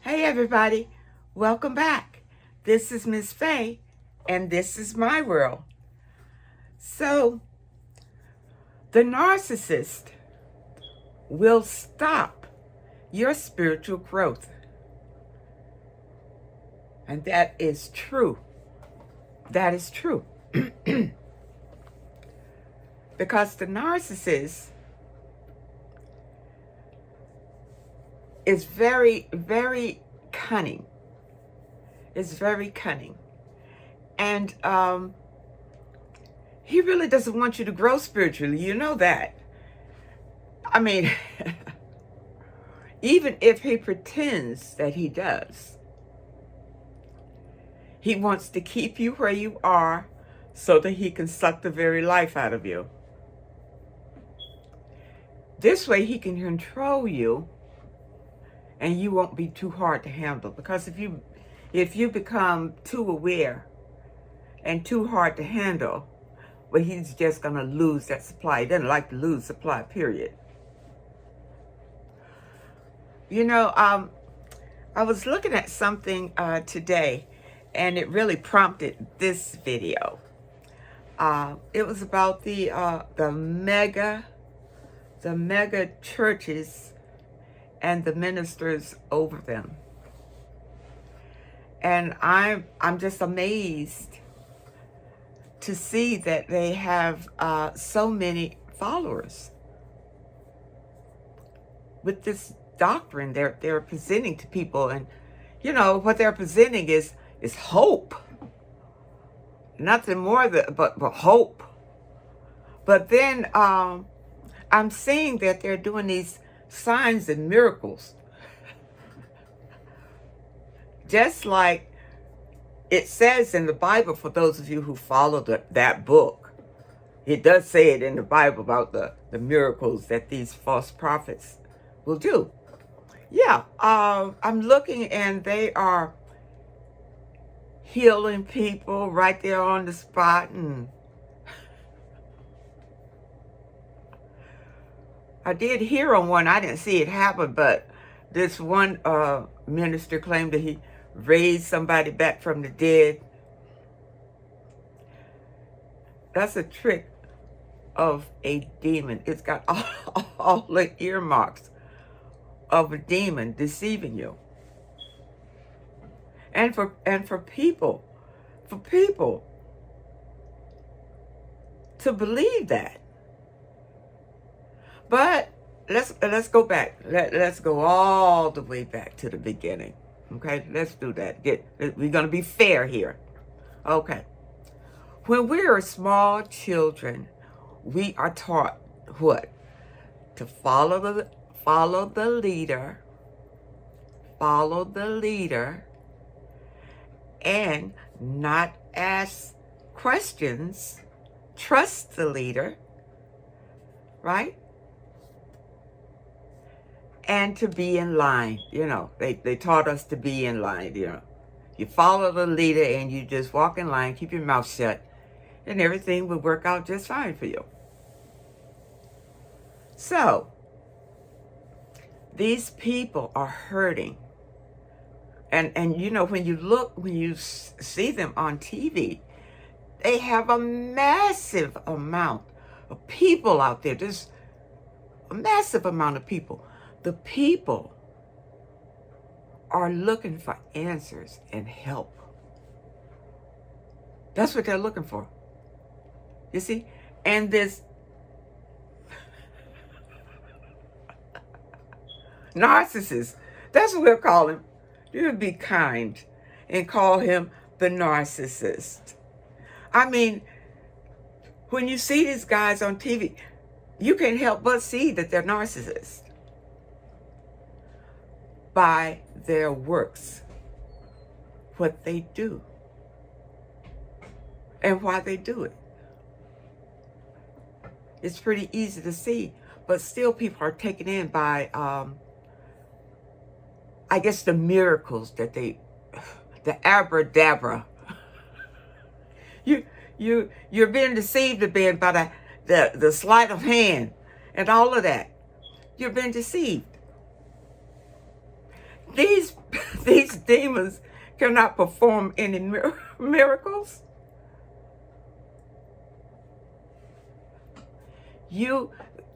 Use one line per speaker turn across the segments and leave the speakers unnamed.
Hey everybody, welcome back. This is Miss Faye, and this is my world. So, the narcissist will stop your spiritual growth. And that is true. That is true. Because the narcissist is very, very cunning. Is very cunning. And he really doesn't want you to grow spiritually. You know that. I mean, even if he pretends that he does, he wants to keep you where you are so that he can suck the very life out of you. This way he can control you and you won't be too hard to handle. Because if you become too aware and too hard to handle, well, he's just going to lose that supply. He doesn't like to lose supply, period. You know, I was looking at something today, and it really prompted this video. It was about the mega churches and the ministers over them. And I'm just amazed to see that they have so many followers with this doctrine they're presenting to people. And you know what they're presenting is hope, nothing more but hope. But then I'm seeing that they're doing these signs and miracles, just like it says in the Bible. For those of you who follow that book, it does say it in the Bible about the miracles that these false prophets will do. Yeah, I'm looking, and they are healing people right there on the spot. And I did hear on one, I didn't see it happen, but this one minister claimed that he raised somebody back from the dead. That's a trick of a demon. It's got all the earmarks of a demon deceiving you. And for people to believe that. But let's go back. Let's go all the way back to the beginning. Okay, let's do that. We're going to be fair here. Okay. When we are small children, we are taught what? To follow the leader. Follow the leader. And not ask questions. Trust the leader. Right? And to be in line. You know, they taught us to be in line. You know, you follow the leader and you just walk in line, keep your mouth shut, and everything will work out just fine for you. So, these people are hurting. And you know, when you see them on TV, they have a massive amount of people out there. There's a massive amount of people. The people are looking for answers and help. That's what they're looking for. You see? And this narcissist, that's what we'll call him. You would be kind and call him the narcissist. I mean, when you see these guys on TV, you can't help but see that they're narcissists by their works, what they do, and why they do it. It's pretty easy to see, but still people are taken in by I guess the miracles that the abracadabra. You're being deceived a bit by the sleight of hand and all of that. You're being deceived. These demons cannot perform any miracles?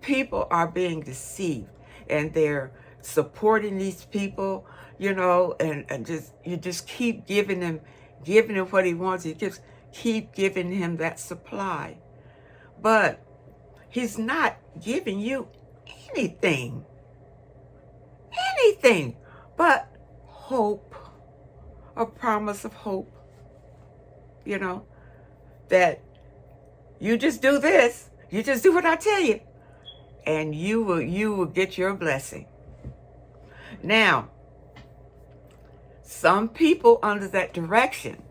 People are being deceived, and they're supporting these people, and just you just keep giving him what he wants. You just keep giving him that supply. But he's not giving you anything but hope, a promise of hope, that you just do this, you just do what I tell you, and you will get your blessing. Now, some people under that direction,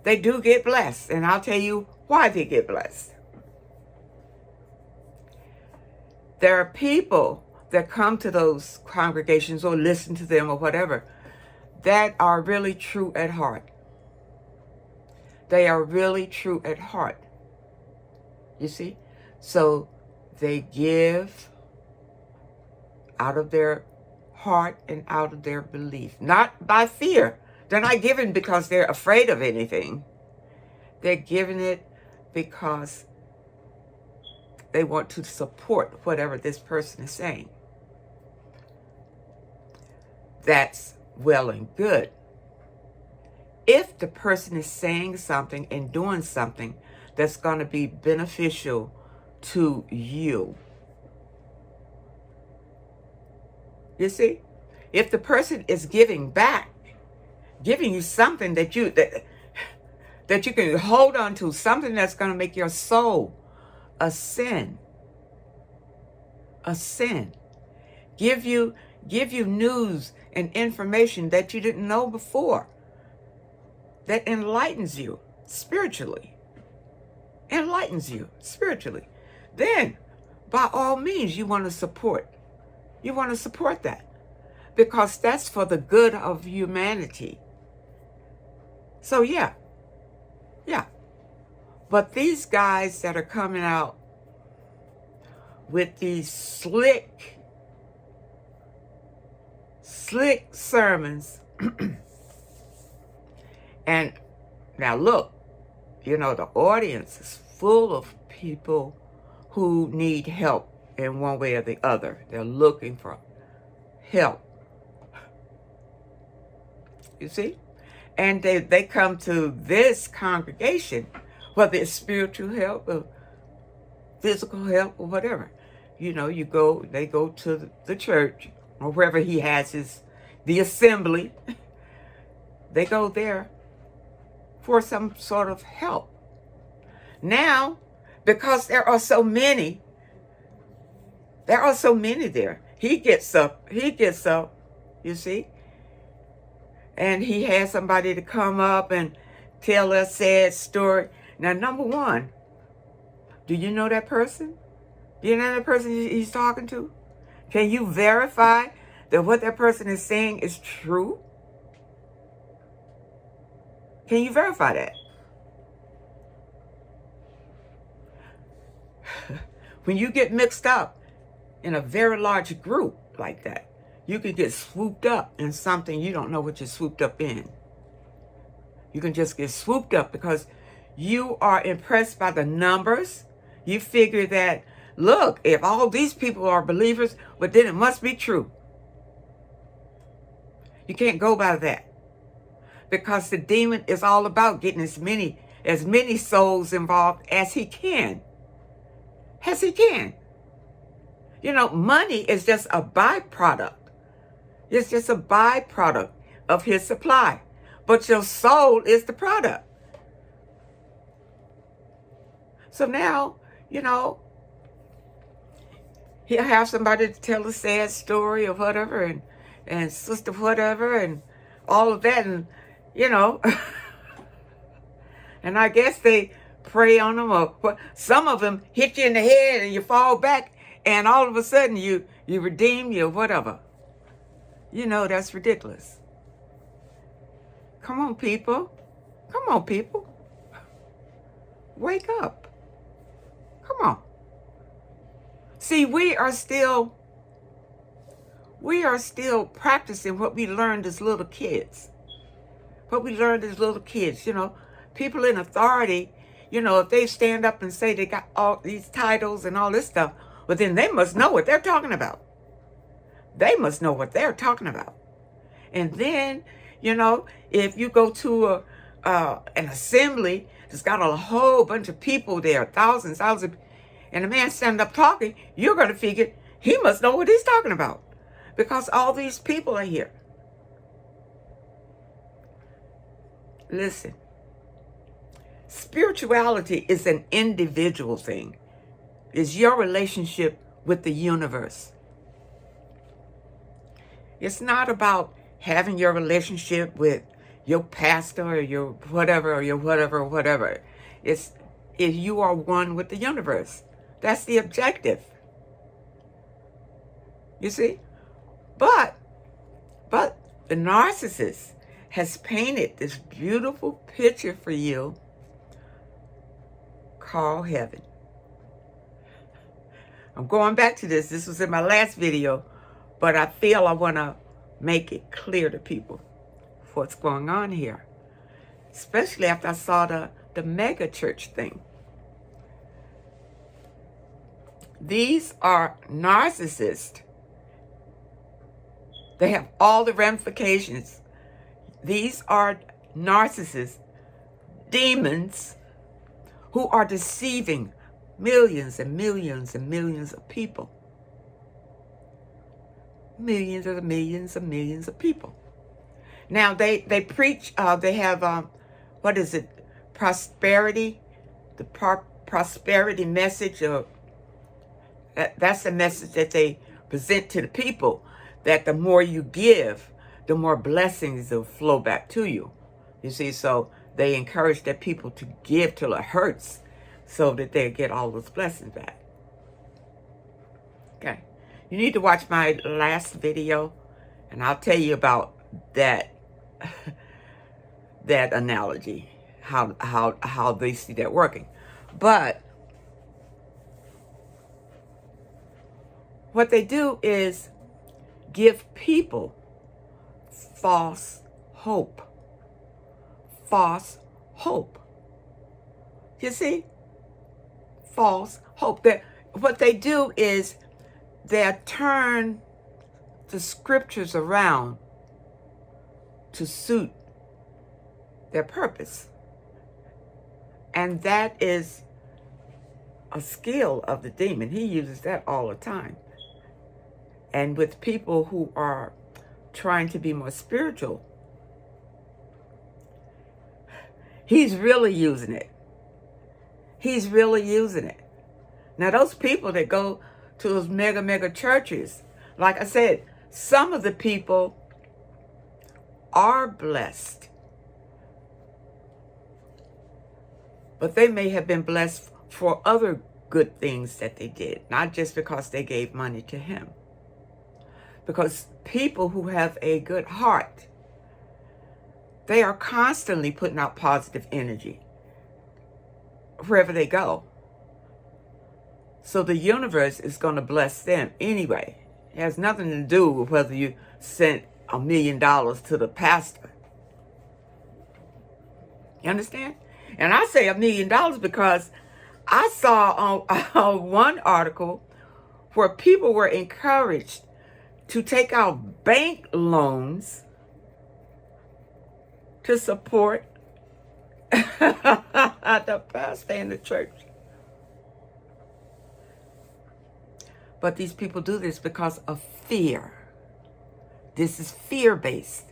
they do get blessed, and I'll tell you why they get blessed. There are people that come to those congregations or listen to them or whatever that are really true at heart. They are really true at heart. You see? So they give out of their heart and out of their belief, not by fear. They're not giving because they're afraid of anything. They're giving it because they want to support whatever this person is saying. That's well and good. If the person is saying something and doing something that's going to be beneficial to you. You see? If the person is giving back, giving you something that you can hold on to, something that's going to make your soul ascend. Give you news and information that you didn't know before, that enlightens you spiritually. Then, by all means, you want to support that, because that's for the good of humanity. So yeah. But these guys that are coming out with these slick sermons, and now look, the audience is full of people who need help in one way or the other. They're looking for help. You see? And they come to this congregation, whether it's spiritual help or physical help or whatever. They go to the church or wherever he has the assembly. They go there for some sort of help. Now, because there are so many there, he gets up, you see, and he has somebody to come up and tell a sad story. Now, number one, do you know that person? Do you know that person he's talking to? Can you verify that what that person is saying is true? Can you verify that? When you get mixed up in a very large group like that, you can get swooped up in something you don't know what you're swooped up in. You can just get swooped up because you are impressed by the numbers. You figure that, look, if all these people are believers, well, then it must be true. You can't go by that, because the demon is all about getting as many souls involved as he can. Money is just a byproduct. It's just a byproduct of his supply. But your soul is the product. So now, he'll have somebody to tell a sad story or whatever, and sister whatever, and all of that, and, and I guess they prey on them, or some of them hit you in the head and you fall back, and all of a sudden you redeem you or whatever. That's ridiculous. Come on, people. Wake up. Come on. See, we are still we are still practicing what we learned as little kids. What we learned as little kids, people in authority, if they stand up and say they got all these titles and all this stuff, well, then they must know what they're talking about. They must know what they're talking about. And then, if you go to an assembly that's got a whole bunch of people there, thousands, and a man standing up talking, you're going to figure he must know what he's talking about because all these people are here. Listen, spirituality is an individual thing. It's your relationship with the universe. It's not about having your relationship with your pastor or your whatever. It's if you are one with the universe. That's the objective. You see? But the narcissist has painted this beautiful picture for you called heaven. I'm going back to this. This was in my last video, but I feel I want to make it clear to people what's going on here, especially after I saw the mega church thing. These are narcissists. They have all the ramifications. These are narcissists, demons, who are deceiving millions and millions and millions of people. Millions and millions and millions of people. Now, they preach, they have, what is it, prosperity, the prosperity message. That's the message that they present to the people, that the more you give, the more blessings will flow back to you. You see, so they encourage their people to give till it hurts so that they get all those blessings back. Okay. You need to watch my last video, and I'll tell you about that that analogy, how they see that working. But what they do is give people false hope. False hope. You see? False hope. What they do is they turn the scriptures around to suit their purpose. And that is a skill of the demon. He uses that all the time. And with people who are trying to be more spiritual, he's really using it. He's really using it. Now, those people that go to those mega churches, like I said, some of the people are blessed. But they may have been blessed for other good things that they did, not just because they gave money to him. Because people who have a good heart, they are constantly putting out positive energy wherever they go. So the universe is going to bless them anyway. It has nothing to do with whether you sent $1 million to the pastor. You understand? And I say $1 million because I saw on one article where people were encouraged to take out bank loans to support the pastor and the church. But these people do this because of fear. This is fear-based.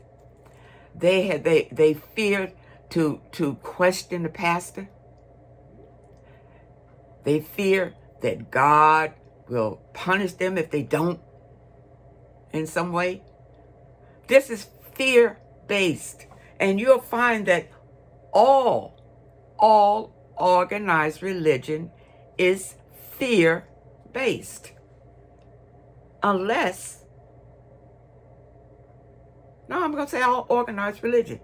They feared to question the pastor. They fear that God will punish them if they don't in some way. This is fear-based. And you'll find that all organized religion is fear-based. Unless, no, I'm going to say all organized religion.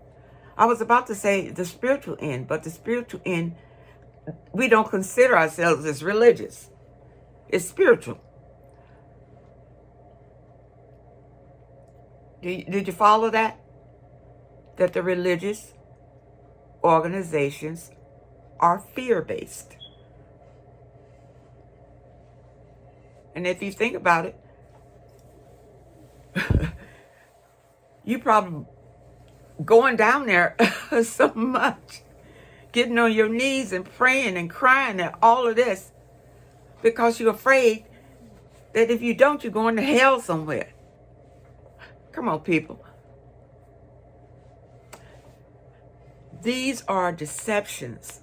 I was about to say the spiritual end, but the spiritual end, we don't consider ourselves as religious. It's spiritual. Did you follow that? That the religious organizations are fear-based. And if you think about it, you probably going down there so much, getting on your knees and praying and crying and all of this because you're afraid that if you don't, you're going to hell somewhere. Come on, people. These are deceptions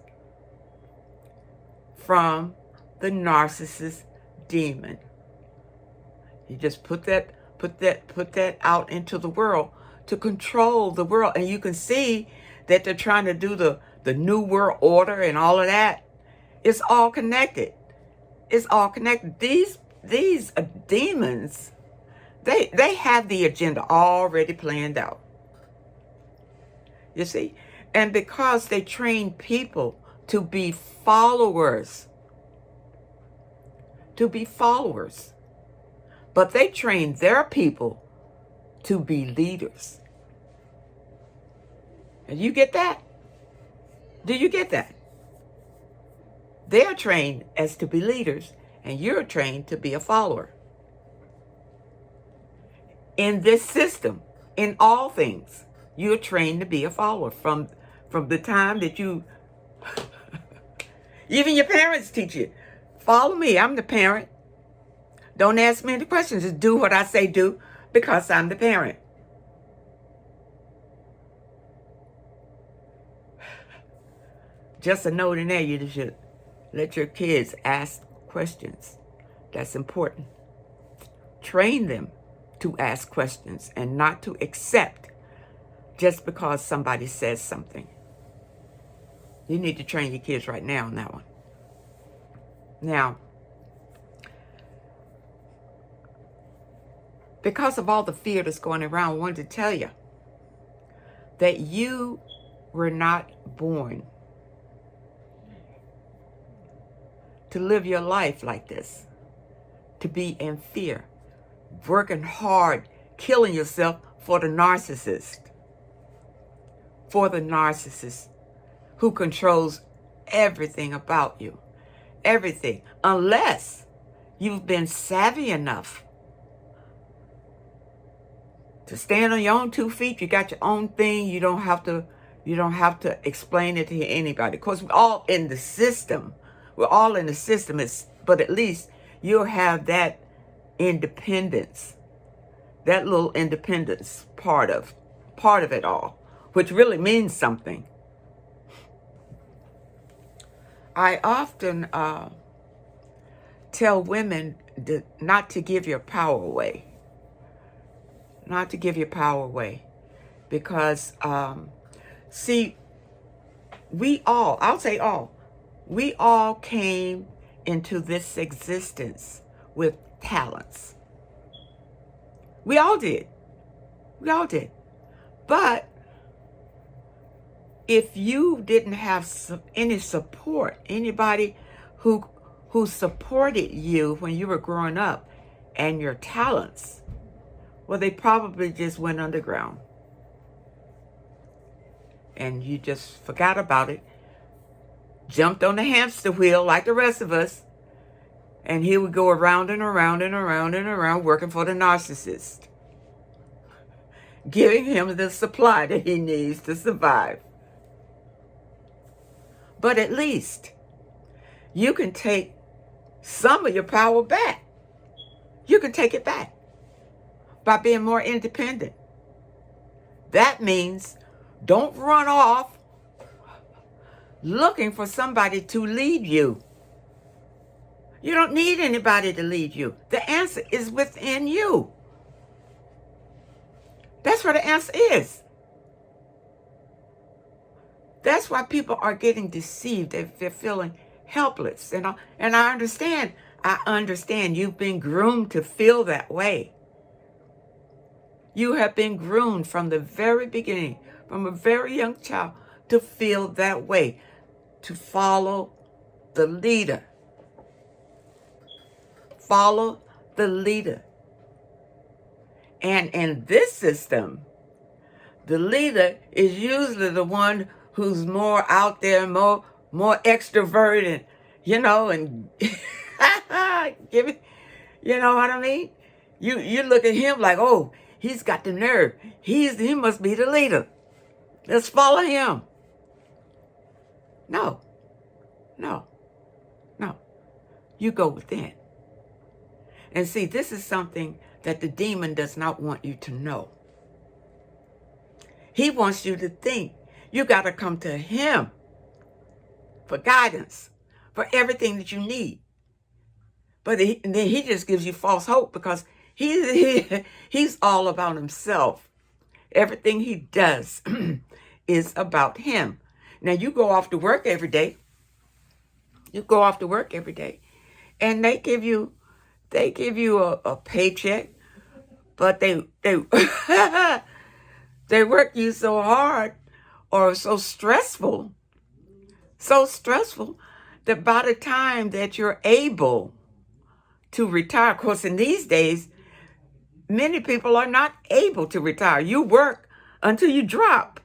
from the narcissist demon. You just put that out into the world to control the world. And you can see that they're trying to do the new world order and all of that. It's all connected. It's all connected. These demons, they have the agenda already planned out. You see? And because they train people to be followers, but they train their people to be leaders. And you get that? Do you get that? They're trained as to be leaders, and you're trained to be a follower. In this system, in all things, you're trained to be a follower from the time that you, even your parents teach you, follow me, I'm the parent. Don't ask me any questions, just do what I say do because I'm the parent. Just a note in there, you should let your kids ask questions. That's important. Train them to ask questions and not to accept just because somebody says something. You need to train your kids right now on that one. Now, because of all the fear that's going around, I wanted to tell you that you were not born to live your life like this, to be in fear, working hard, killing yourself for the narcissist. For the narcissist who controls everything about you. Everything. Unless you've been savvy enough to stand on your own 2 feet. You got your own thing. You don't have to explain it to anybody. Of course, we're all in the system. We're all in the system. But at least you'll have that independence. That little independence part of it all, which really means something. I often tell women not to give your power away. Not to give your power away. Because, see, I'll say all, we all came into this existence with talents. We all did. We all did. But if you didn't have any support, anybody who supported you when you were growing up and your talents, well, they probably just went underground. And you just forgot about it, jumped on the hamster wheel like the rest of us, and here we go around and around and around and around working for the narcissist, giving him the supply that he needs to survive. But at least you can take some of your power back. You can take it back by being more independent. That means don't run off looking for somebody to lead you. You don't need anybody to lead you. The answer is within you. That's where the answer is. That's why people are getting deceived. They're feeling helpless. And I understand. I understand you've been groomed to feel that way. You have been groomed from the very beginning, from a very young child, to feel that way, to follow the leader. Follow the leader. And in this system, the leader is usually the one who's more out there, more extroverted, and give it, you know what I mean? You look at him like, oh, he's got the nerve. He must be the leader. Let's follow him. No. You go within. And see, this is something that the demon does not want you to know. He wants you to think you got to come to him for guidance, for everything that you need. But then he just gives you false hope because he's all about himself. Everything he does is about him. Now, you go off to work every day. And they give you a paycheck, but they they work you so hard or so stressful that by the time that you're able to retire, of course, in these days, many people are not able to retire. You work until you drop.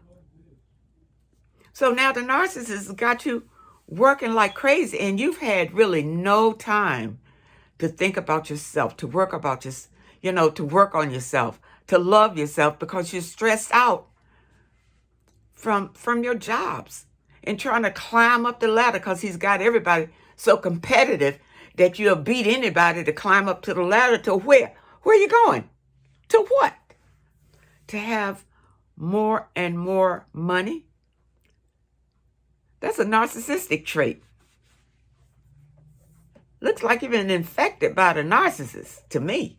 So now the narcissist got you working like crazy, and you've had really no time to think about yourself, to work about to work on yourself, to love yourself, because you're stressed out from your jobs and trying to climb up the ladder, because he's got everybody so competitive that you'll beat anybody to climb up to the ladder. To where? Where are you going? To what? To have more and more money? That's a narcissistic trait. Looks like you've been infected by the narcissist to me,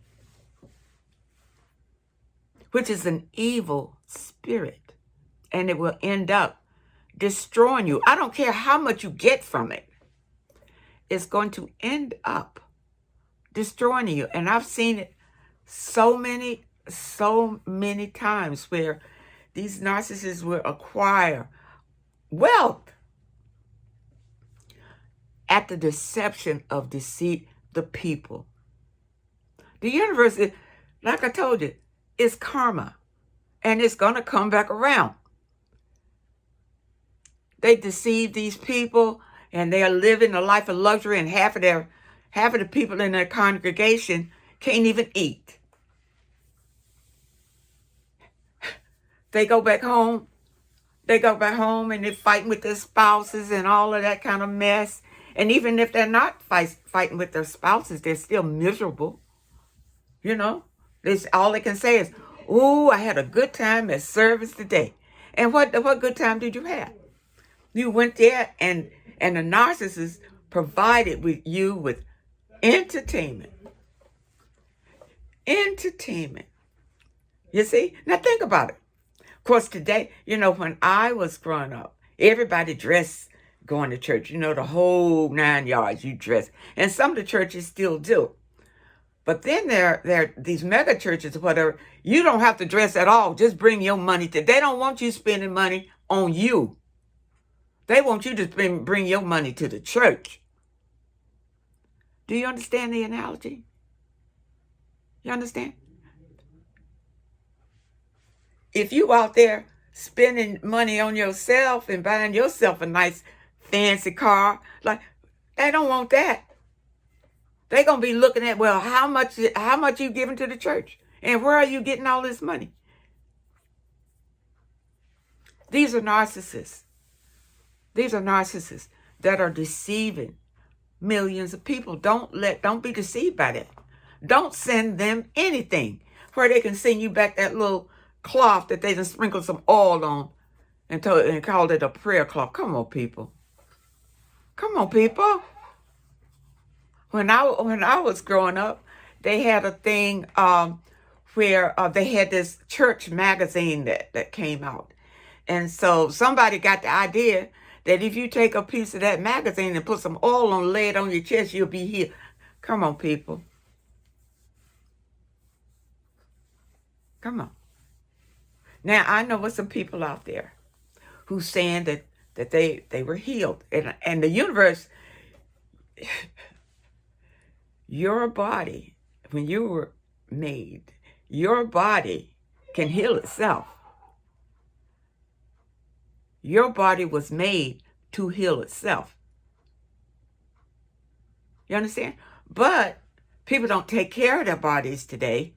which is an evil spirit, and it will end up destroying you. I don't care how much you get from it. It's going to end up destroying you. And I've seen it so many times where these narcissists will acquire wealth at the deception of deceit the people. The universe is, like I told you, is karma, and it's going to come back around. They deceive these people, and they are living a life of luxury, and half of the people in their congregation can't even eat. They go back home and they're fighting with their spouses and all of that kind of mess. And even if they're not fighting with their spouses, they're still miserable. All they can say is, "Ooh, I had a good time at service today." And what good time did you have? You went there, and the narcissist provided you with entertainment. You see? Now think about it. Of course, today, when I was growing up, everybody dressed going to church. The whole 9 yards you dress. And some of the churches still do. But then there are these mega churches or whatever. You don't have to dress at all. Just bring your money. They don't want you spending money on you. They want you to bring your money to the church. Do you understand the analogy? You understand? If you out there spending money on yourself and buying yourself a nice fancy car, like, they don't want that. They're going to be looking at, well, how much you giving to the church? And where are you getting all this money? These are narcissists. These are narcissists that are deceiving millions of people. Don't be deceived by that. Don't send them anything where they can send you back that little cloth that they done sprinkled some oil on and called it a prayer cloth. Come on, people. When I was growing up, they had a thing where they had this church magazine that came out. And so somebody got the idea that if you take a piece of that magazine and put some oil on, lay it on your chest, you'll be healed. Come on, people. Come on. Now, I know there's some people out there who's saying that they were healed. And the universe, your body, when you were made, Your body can heal itself. Your body was made to heal itself. You understand? But people don't take care of their bodies today.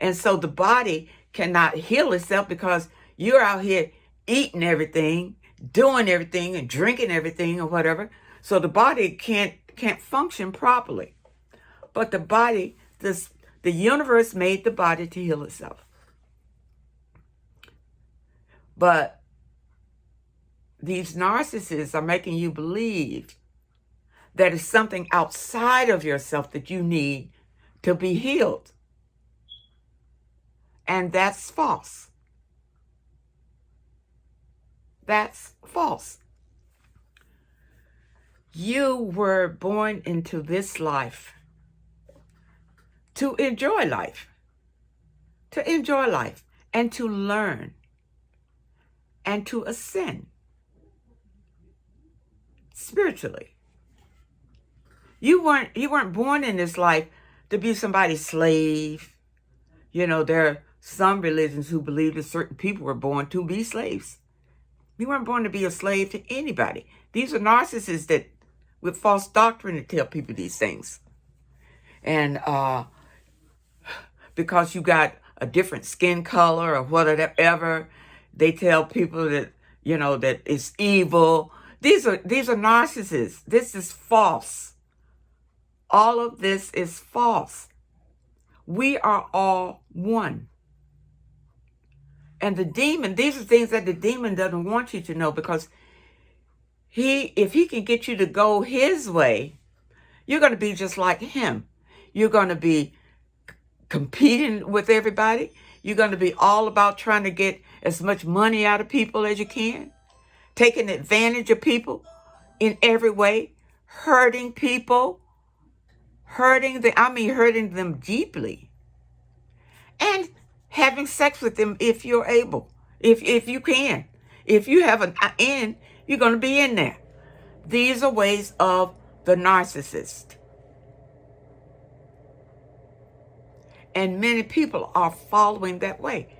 And so the body cannot heal itself because you're out here eating everything, doing everything, and drinking everything or whatever. So the body can't function properly. But the body, the universe made the body to heal itself. But these narcissists are making you believe that it's something outside of yourself that you need to be healed. And that's false. That's false. You were born into this life to enjoy life. To enjoy life and to learn and to ascend spiritually. You weren't born in this life to be somebody's slave. You know, there are some religions who believe that certain people were born to be slaves. You weren't born to be a slave to anybody. These are narcissists that, with false doctrine, to tell people these things. And because you got a different skin color or whatever, they tell people that, you know, that it's evil. These are narcissists. This is false. All of this is false. We are all one. And the demon, these are things that the demon doesn't want you to know, because if he can get you to go his way, you're going to be just like him. You're going to be competing with everybody. You're going to be all about trying to get as much money out of people as you can, taking advantage of people in every way, hurting people, hurting them deeply, and having sex with them if you're able, if you can. If you have an in, you're going to be in there. These are ways of the narcissist. And many people are following that way.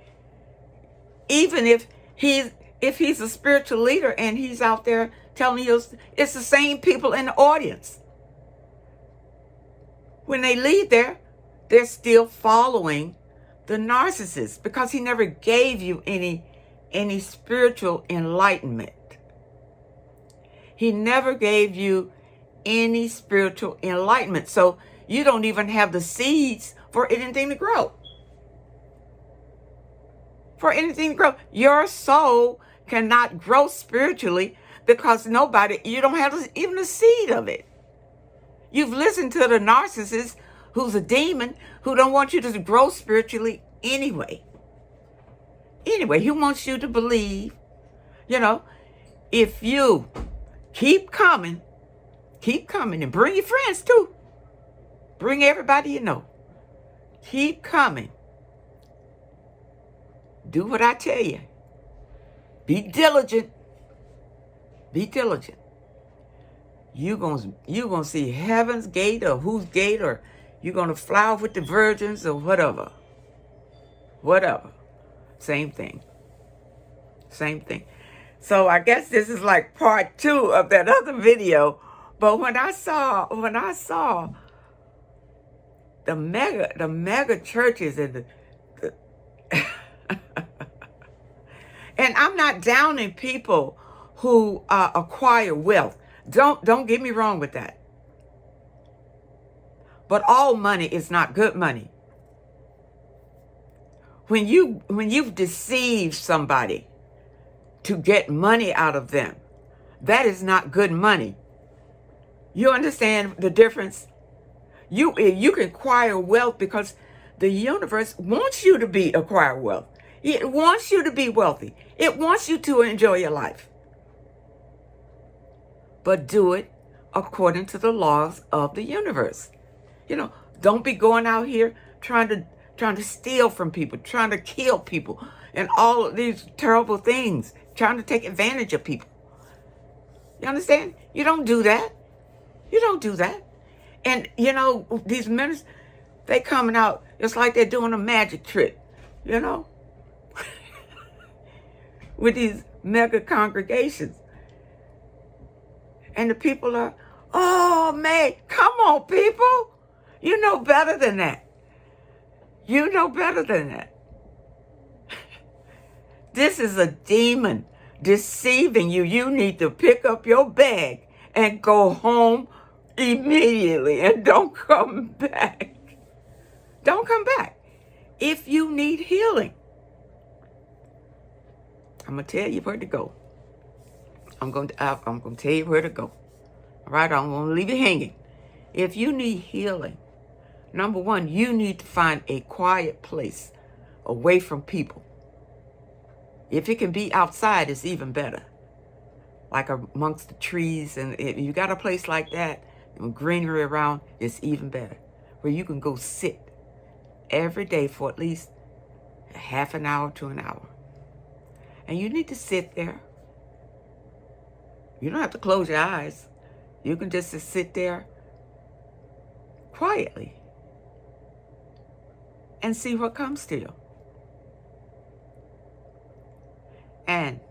Even if he's a spiritual leader and he's out there telling you it's the same people in the audience. When they leave there, they're still following the narcissist, because he never gave you any spiritual enlightenment. He never gave you any spiritual enlightenment. So you don't even have the seeds for anything to grow. For anything to grow. Your soul cannot grow spiritually because you don't have even a seed of it. You've listened to the narcissist, who's a demon, who don't want you to grow spiritually anyway. Anyway, he wants you to believe, if you keep coming, and bring your friends too. Bring everybody you know. Keep coming. Do what I tell you. Be diligent. Be diligent. You're gonna see heaven's gate, or whose gate, or you're gonna fly off with the virgins, or whatever. Whatever. Same thing. Same thing. So I guess this is like part 2 of that other video. But when I saw the mega churches and and I'm not downing people who acquire wealth. Don't get me wrong with that. But all money is not good money. When you've deceived somebody to get money out of them, that is not good money. You understand the difference? You can acquire wealth because the universe wants you to acquire wealth. It wants you to be wealthy. It wants you to enjoy your life. But do it according to the laws of the universe. Don't be going out here trying to steal from people, trying to kill people, and all of these terrible things, trying to take advantage of people. You understand? You don't do that. You don't do that. And, these ministers, They coming out, it's like they're doing a magic trick, you know, with these mega congregations. And the people are, oh man, come on people. You know better than that. You know better than that. This is a demon deceiving you. You need to pick up your bag and go home immediately and don't come back. Don't come back. If you need healing, I'm going to tell you where to go. I'm going to tell you where to go. All right, I'm going to leave you hanging. If you need healing, number one, you need to find a quiet place away from people. If it can be outside, it's even better. Like amongst the trees, and if you got a place like that, and greenery around, it's even better. Where you can go sit every day for at least a half an hour to an hour. And you need to sit there. You don't have to close your eyes. You can just sit there quietly and see what comes to you. And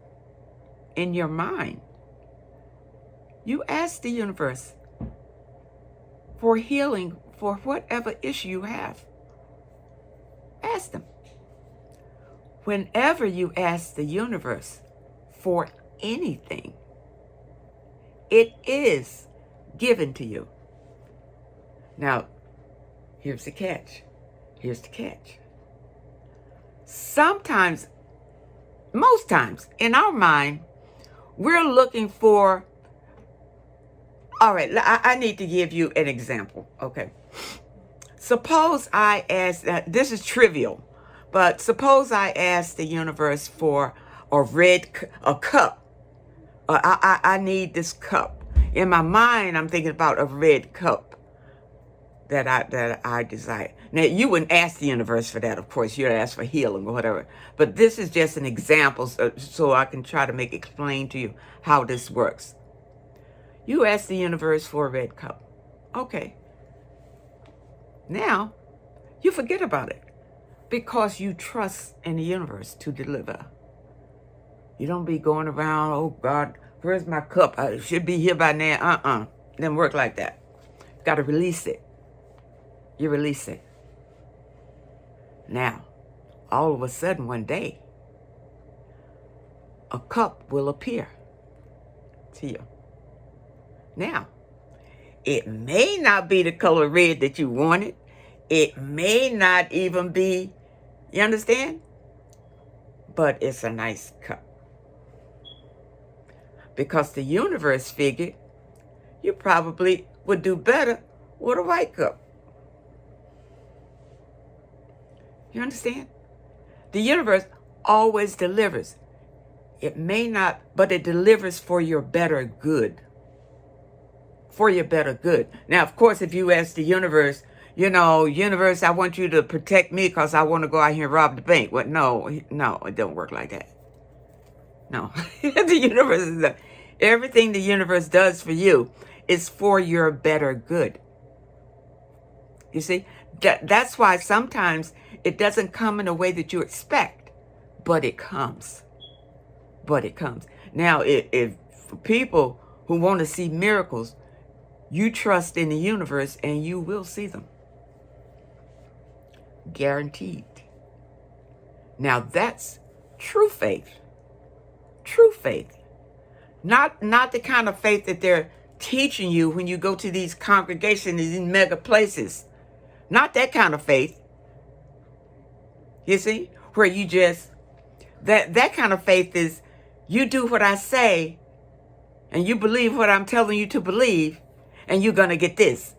in your mind, you ask the universe for healing for whatever issue you have. Ask them. Whenever you ask the universe for anything, it is given to you. Now, here's the catch. Here's the catch. Sometimes, most times, in our mind, we're looking for, all right, I need to give you an example, okay? Suppose I ask, this is trivial, but suppose I ask the universe for a cup. I need this cup. In my mind, I'm thinking about a red cup that I desire. Now, you wouldn't ask the universe for that, of course. You'd ask for healing or whatever. But this is just an example so I can try to make it plain to you how this works. You ask the universe for a red cup. Okay. Now, you forget about it because you trust in the universe to deliver. You don't be going around, oh God, where's my cup? I should be here by now. It doesn't work like that. You got to release it. You release it. Now, all of a sudden one day, a cup will appear to you. Now, it may not be the color red that you wanted. It may not even be, you understand? But it's a nice cup. Because the universe figured you probably would do better with a white cup. You understand? The universe always delivers. It may not, but it delivers for your better good. For your better good. Now, of course, if you ask the universe, universe, I want you to protect me because I want to go out here and rob the bank. Well, no, it don't work like that. No. The universe everything the universe does for you is for your better good. You see? That's why sometimes it doesn't come in a way that you expect, but it comes. But it comes. Now, if for people who want to see miracles, you trust in the universe and you will see them. Guaranteed. Now, that's true faith. True faith. Not the kind of faith that they're teaching you when you go to these congregations, these mega places. Not that kind of faith. You see? Where you just, that kind of faith is, you do what I say, and you believe what I'm telling you to believe, and you're going to get this.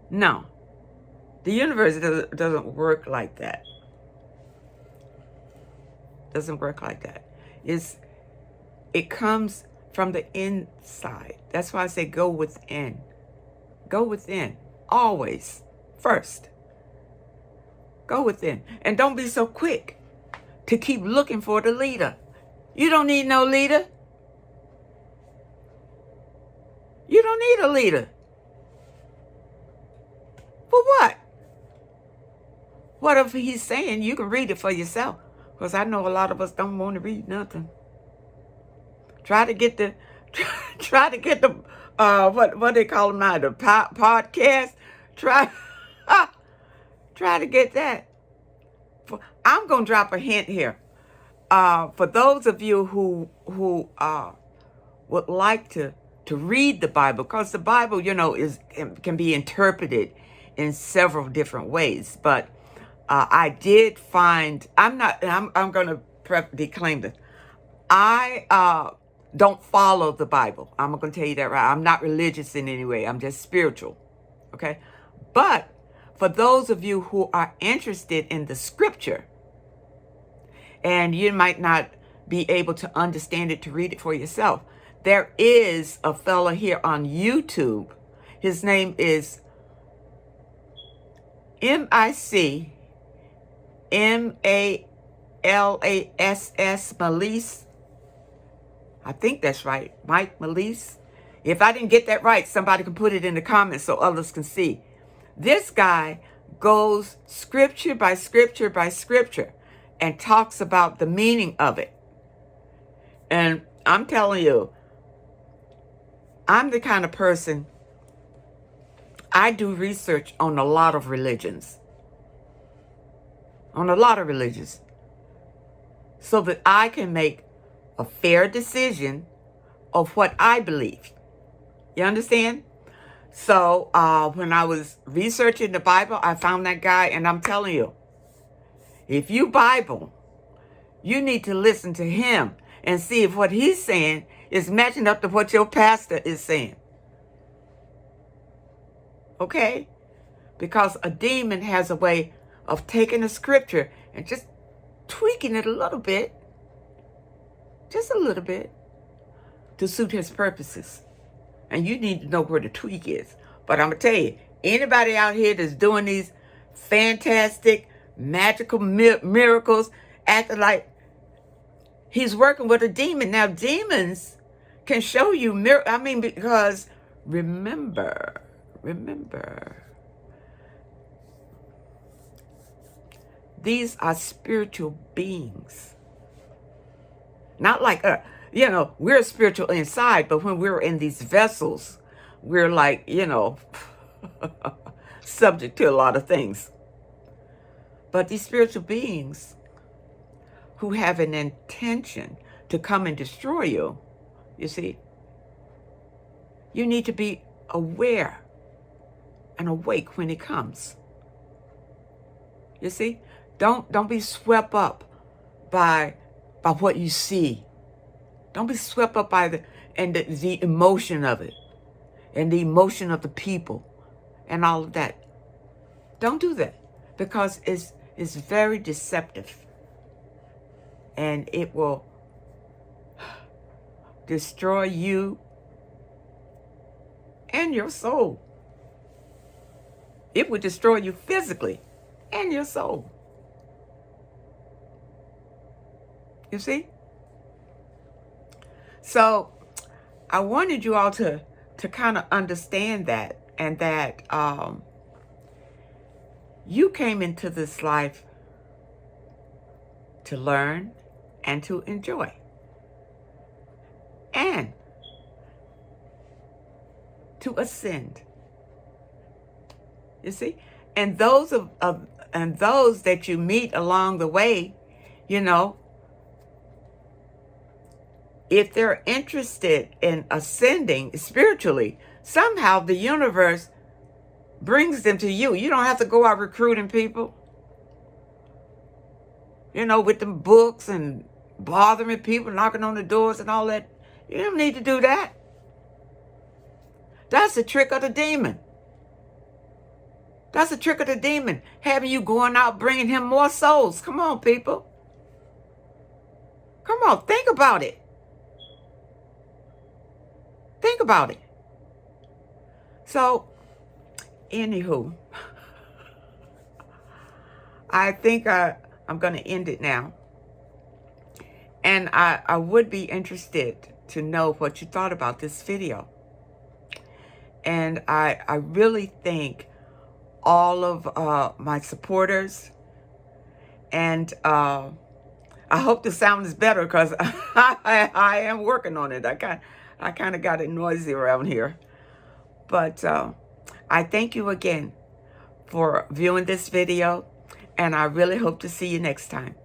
No. The universe doesn't work like that. Doesn't work like that. It comes from the inside. That's why I say go within. Go within. Always. First. Go within. And don't be so quick to keep looking for the leader. You don't need no leader. You don't need a leader. For what? Whatever he's saying, you can read it for yourself. Because I know a lot of us don't want to read nothing. Try to get the what they call them now, the podcast. Try to get that. I'm gonna drop a hint here. For those of you who would like to read the Bible, because the Bible, can be interpreted in several different ways. But I did find, I'm going to declaim this. I don't follow the Bible. I'm going to tell you that right. I'm not religious in any way. I'm just spiritual. Okay. But for those of you who are interested in the scripture, and you might not be able to understand it to read it for yourself, there is a fella here on YouTube. His name is MIC MALASS Malise. I think that's right. Mike Malise. If I didn't get that right, somebody can put it in the comments so others can see. This guy goes scripture by scripture by scripture and talks about the meaning of it. And I'm telling you, I'm the kind of person, I do research on a lot of religions. So that I can make a fair decision of what I believe. You understand? So when I was researching the Bible, I found that guy, and I'm telling you, if you Bible, you need to listen to him and see if what he's saying is matching up to what your pastor is saying. Okay? Because a demon has a way of taking a scripture and just tweaking it a little bit, just a little bit, to suit his purposes. And you need to know where the tweak is. But I'm going to tell you, anybody out here that's doing these fantastic, magical miracles, acting like he's working with a demon. Now, demons can show you because remember, these are spiritual beings. Not like, we're spiritual inside, but when we're in these vessels, we're like, subject to a lot of things. But these spiritual beings who have an intention to come and destroy you, you see, you need to be aware and awake when it comes. You see, don't be swept up by what you see. Don't be swept up by the emotion of it, and the emotion of the people, and all of that. Don't do that, because it's very deceptive, and it will destroy you and your soul. It will destroy you physically and your soul. You see? So I wanted you all to kind of understand that, and that you came into this life to learn and to enjoy, and to ascend. You see? And those those that you meet along the way, if they're interested in ascending spiritually, somehow the universe brings them to you. You don't have to go out recruiting people, with them books and bothering people, knocking on the doors and all that. You don't need to do that. That's a trick of the demon. That's a trick of the demon, having you going out bringing him more souls. Come on, people. Come on, think about it. Think about it. So, anywho, I think I'm going to end it now. And I would be interested to know what you thought about this video. And I really think all of my supporters. And I hope the sound is better, because I am working on it. I kind of got it noisy around here. But I thank you again for viewing this video, and I really hope to see you next time.